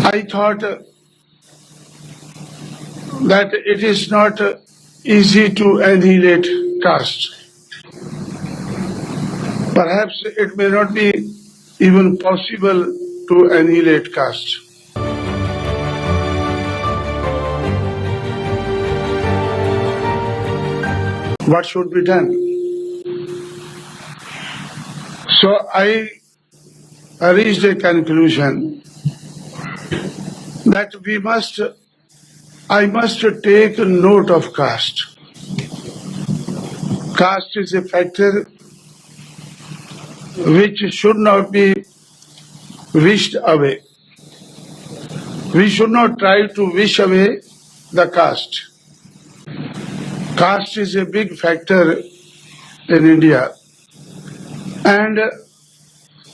I thought that it is not easy to annihilate caste. Perhaps it may not be even possible to annihilate caste. What should be done? So I reached a conclusion that I must take note of caste. Caste is a factor which should not be wished away. We should not try to wish away the caste. Caste is a big factor in India, and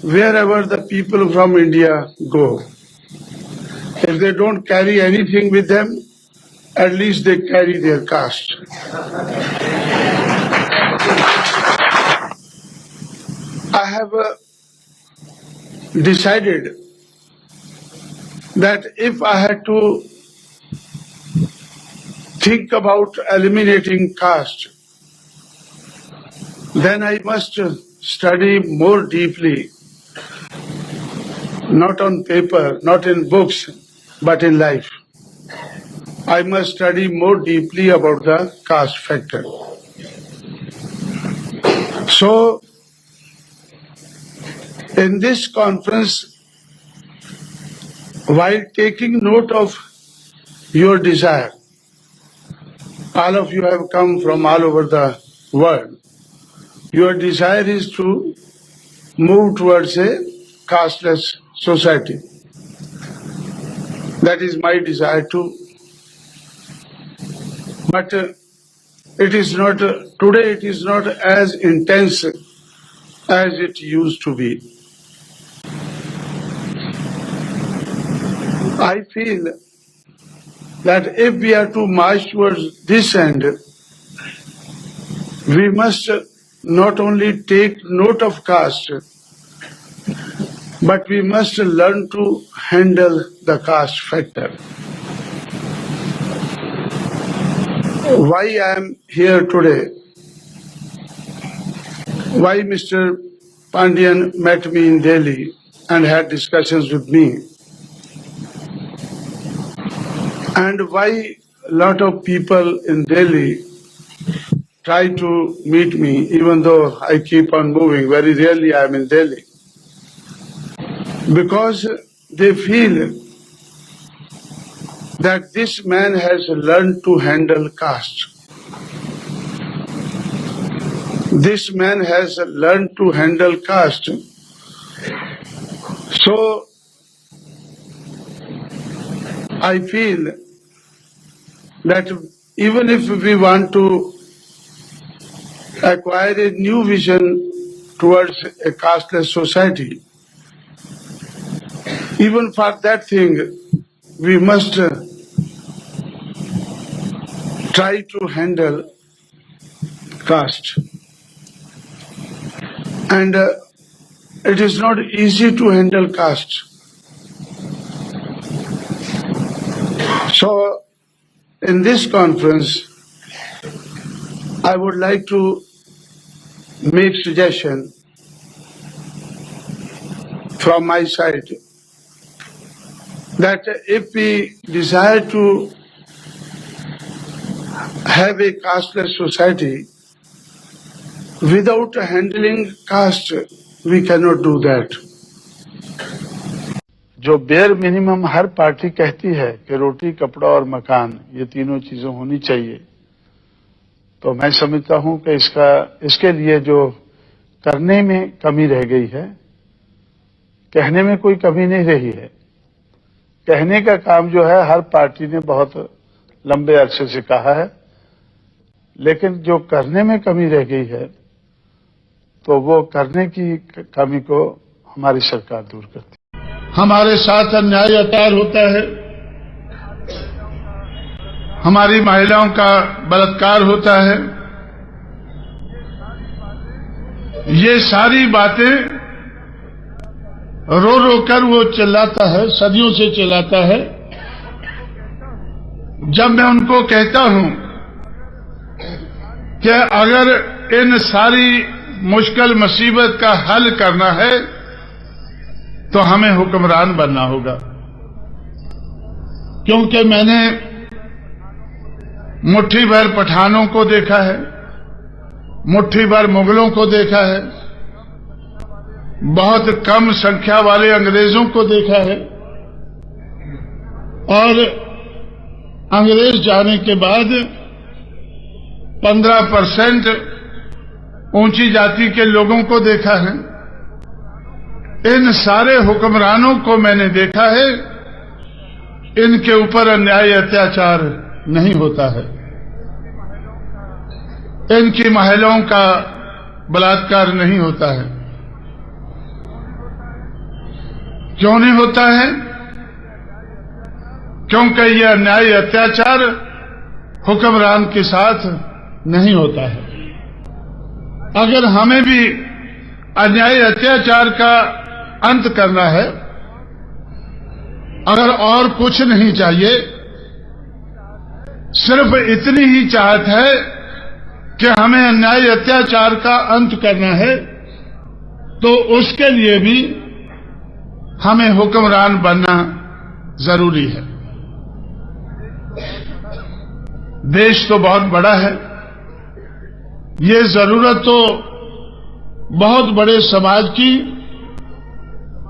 wherever the people from India go, if they don't carry anything with them, at least they carry their caste. I have decided that if I had to think about eliminating caste, then I must study more deeply, not on paper, not in books, but in life. I must study more deeply about the caste factor. So, in this conference, while taking note of your desire, all of you have come from all over the world. Your desire is to move towards a casteless society. That is my desire too. But it is not, today it is not as intense as it used to be. I feel that if we are to march towards this end, we must not only take note of caste, but we must learn to handle the caste factor. Why I am here today? Why Mr. Pandian met me in Delhi and had discussions with me? And why a lot of people in Delhi try to meet me, even though I keep on moving. Very rarely I am in Delhi. Because they feel that this man has learned to handle caste. This man has learned to handle caste. So, I feel that even if we want to acquire a new vision towards a casteless society, even for that thing, we must try to handle caste. And it is not easy to handle caste. So, in this conference, I would like to make suggestion from my side that if we desire to have a casteless society, without handling caste, we cannot do that. जो bare minimum हर party कहती है कि रोटी, कपड़ा और मकान, ये तीनों चीजें होनी चाहिए, तो मैं समझता हूं कि इसके लिए जो करने में कमी रह गई है, कहने में कोई कमी नहीं रही है। कहने का काम जो है हर पार्टी ने बहुत लंबे अरसे से कहा है, लेकिन जो करने में कमी रह गई है, तो वो करने की कमी को हमारी सरकार दूर करती है। हमारे साथ अन्याय अत्याचार होता है, हमारी महिलाओं का बलात्कार होता है। ये सारी बातें रो रो कर वो चिल्लाता है, सदियों से चिल्लाता है। जब मैं उनको कहता हूं कि अगर इन सारी मुश्किल मुसीबत का हल करना है तो हमें हुक्मरान बनना होगा, क्योंकि मैंने मुट्ठी भर पठानों को देखा है, मुट्ठी भर मुगलों को देखा है, बहुत कम संख्या वाले अंग्रेजों को देखा है, और अंग्रेज जाने के बाद 15% ऊंची जाति के लोगों को देखा है। इन सारे हुक्मरानों को मैंने देखा है, इनके ऊपर अन्याय अत्याचार नहीं होता है, इनकी महिलाओं का बलात्कार नहीं होता है। क्यों नहीं होता है? क्योंकि यह अन्याय अत्याचार हुक्मरान के साथ नहीं होता है। अगर हमें भी अन्याय अत्याचार का अंत करना है, अगर और कुछ नहीं चाहिए, सिर्फ इतनी ही चाहत है कि हमें अन्याय अत्याचार का अंत करना है, तो उसके लिए भी हमें हुक्मरान बनना जरूरी है। देश तो बहुत बड़ा है, ये जरूरत तो बहुत बड़े समाज की,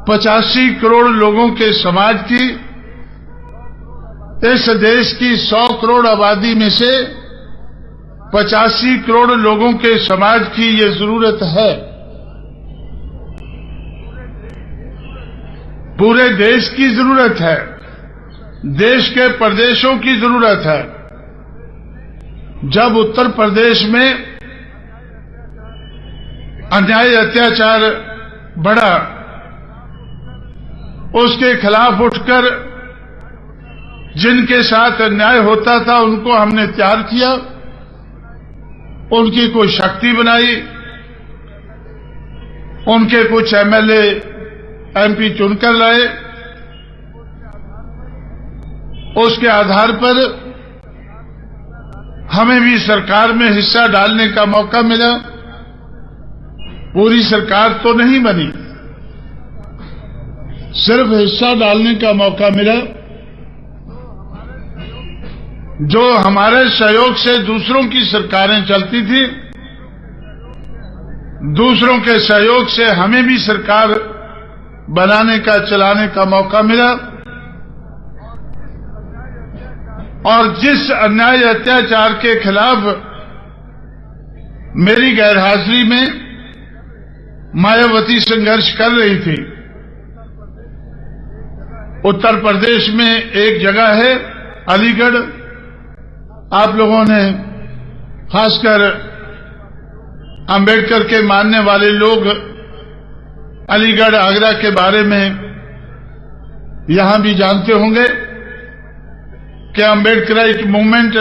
85 करोड़ लोगों के समाज की, इस देश की 100 करोड़ आबादी में से 85 करोड़ लोगों के समाज की ये जरूरत है। पूरे देश की जरूरत है, देश के प्रदेशों की जरूरत है। जब उत्तर प्रदेश में अन्याय अत्याचार बढ़ा, उसके खिलाफ उठकर जिनके साथ अन्याय होता था उनको हमने तैयार किया, उनकी कोई शक्ति बनाई, उनके कुछ एमएलए एमपी चुनकर लाए, उसके आधार पर हमें भी सरकार में हिस्सा डालने का मौका मिला। पूरी सरकार तो नहीं बनी, सिर्फ हिस्सा डालने का मौका मिला। जो हमारे सहयोग से दूसरों की सरकारें चलती थी, दूसरों के सहयोग से हमें भी सरकार बनाने का, चलाने का मौका मिला। और जिस अन्याय अत्याचार के खिलाफ मेरी गैरहाजिरी में मायावती संघर्ष कर रही थी, उत्तर प्रदेश में एक जगह है अलीगढ़। आप लोगों ने, खासकर अंबेडकर के मानने वाले लोग, अलीगढ़ आगरा के बारे में यहां भी जानते होंगे कि अंबेडकराइट मूवमेंट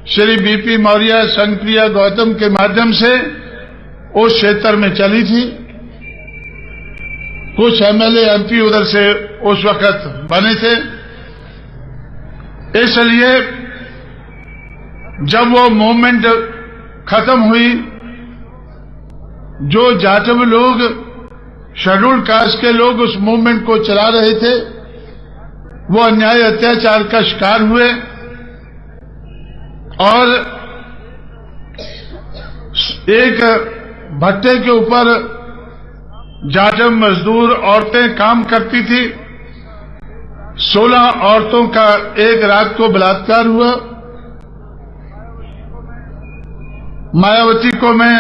श्री बीपी मौर्य, संगप्रिया गौतम के माध्यम से उस क्षेत्र में चली थी। कुछ एमएलए एमपी उधर से उस वक्त बने थे। इसलिए जब वो मूवमेंट खत्म हुई, जो जाटव लोग, शेड्यूल कास्ट के लोग उस मूवमेंट को चला रहे थे, वो अन्याय अत्याचार का शिकार हुए और एक भट्टे के ऊपर जाटव मजदूर औरतें काम करती थी। 16 औरतों का एक रात को बलात्कार हुआ। मायावती को मैं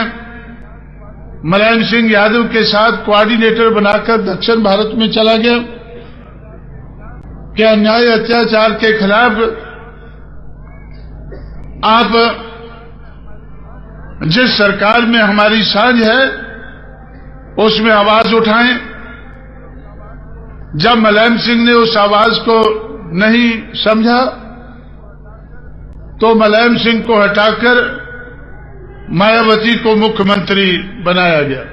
मुलायम सिंह यादव के साथ कोऑर्डिनेटर बनाकर दक्षिण भारत में चला गया कि अन्याय अत्याचार के खिलाफ आप जिस सरकार में हमारी साझ है उसमें आवाज उठाएं। जब मुलायम सिंह ने उस आवाज को नहीं समझा तो मुलायम सिंह को हटाकर मायावती को मुख्यमंत्री बनाया गया।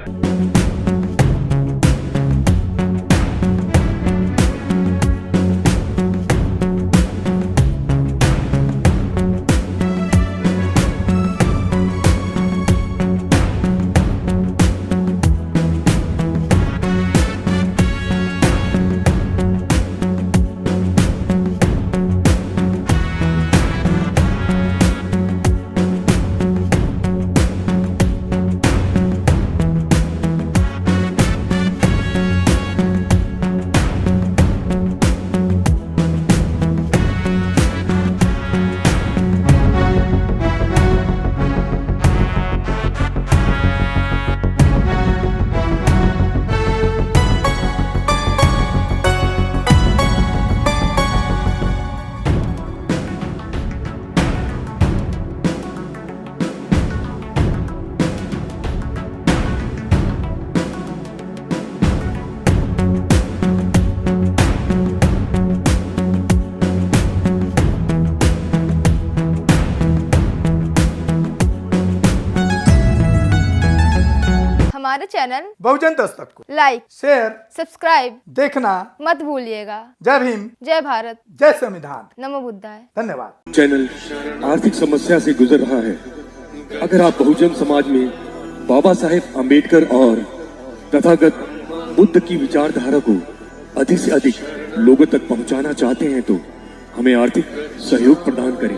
चैनल बहुजन दस्तक को लाइक, शेयर, सब्सक्राइब देखना मत भूलिएगा। जय भीम, जय भारत, जय संविधान, नमो बुद्धाय। धन्यवाद। चैनल आर्थिक समस्या से गुजर रहा है। अगर आप बहुजन समाज में बाबा साहेब अम्बेडकर और तथागत बुद्ध की विचारधारा को अधिक से अधिक लोगों तक पहुंचाना चाहते हैं तो हमें आर्थिक सहयोग प्रदान करें,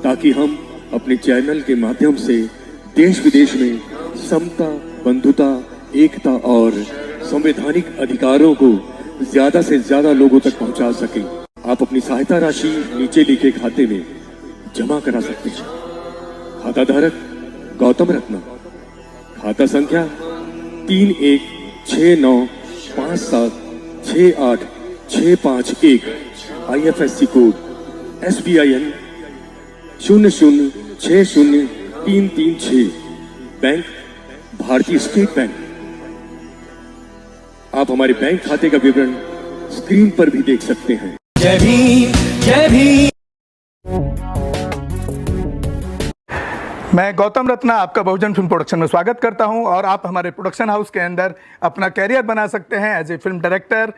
ताकि हम अपने चैनल के माध्यम से देश विदेश में समता, बंधुता, एकता और संवैधानिक अधिकारों को ज्यादा से ज्यादा लोगों तक पहुंचा सकें। आप अपनी सहायता राशि नीचे लिखे खाते में जमा करा सकते हैं। खाता धारक गौतम रत्ना, खाता संख्या 3169576865 IFSC कोड SBIN 0060336, बैंक भारतीय स्टेट बैंक। आप हमारे बैंक खाते का विवरण स्क्रीन पर भी देख सकते हैं। जय भीम, जय भीम। मैं गौतम रत्ना आपका बहुजन फिल्म प्रोडक्शन में स्वागत करता हूं और आप हमारे प्रोडक्शन हाउस के अंदर अपना कैरियर बना सकते हैं as a film director,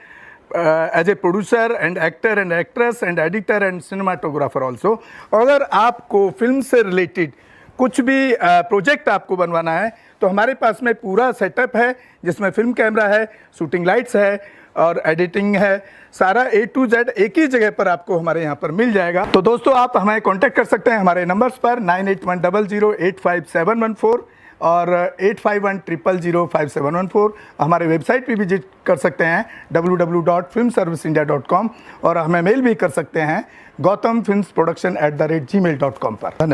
as a producer and actor and actress and editor and cinematographer also. अगर आपको फिल्म से रिलेटेड कुछ भी प्रोजेक्ट आपको बनवाना है तो हमारे पास में पूरा सेटअप है, जिसमें फिल्म कैमरा है, शूटिंग लाइट्स है और एडिटिंग है। सारा A to Z एक ही जगह पर आपको हमारे यहाँ पर मिल जाएगा। तो दोस्तों, आप हमें कांटेक्ट कर सकते हैं हमारे नंबर्स पर 9810085714 और 8510005714। हमारे वेबसाइट पे विजिट कर सकते हैं www.filmserviceindia.com और हमें मेल भी कर सकते हैं gautamfilmsproduction@gmail.com पर। धन्यवाद।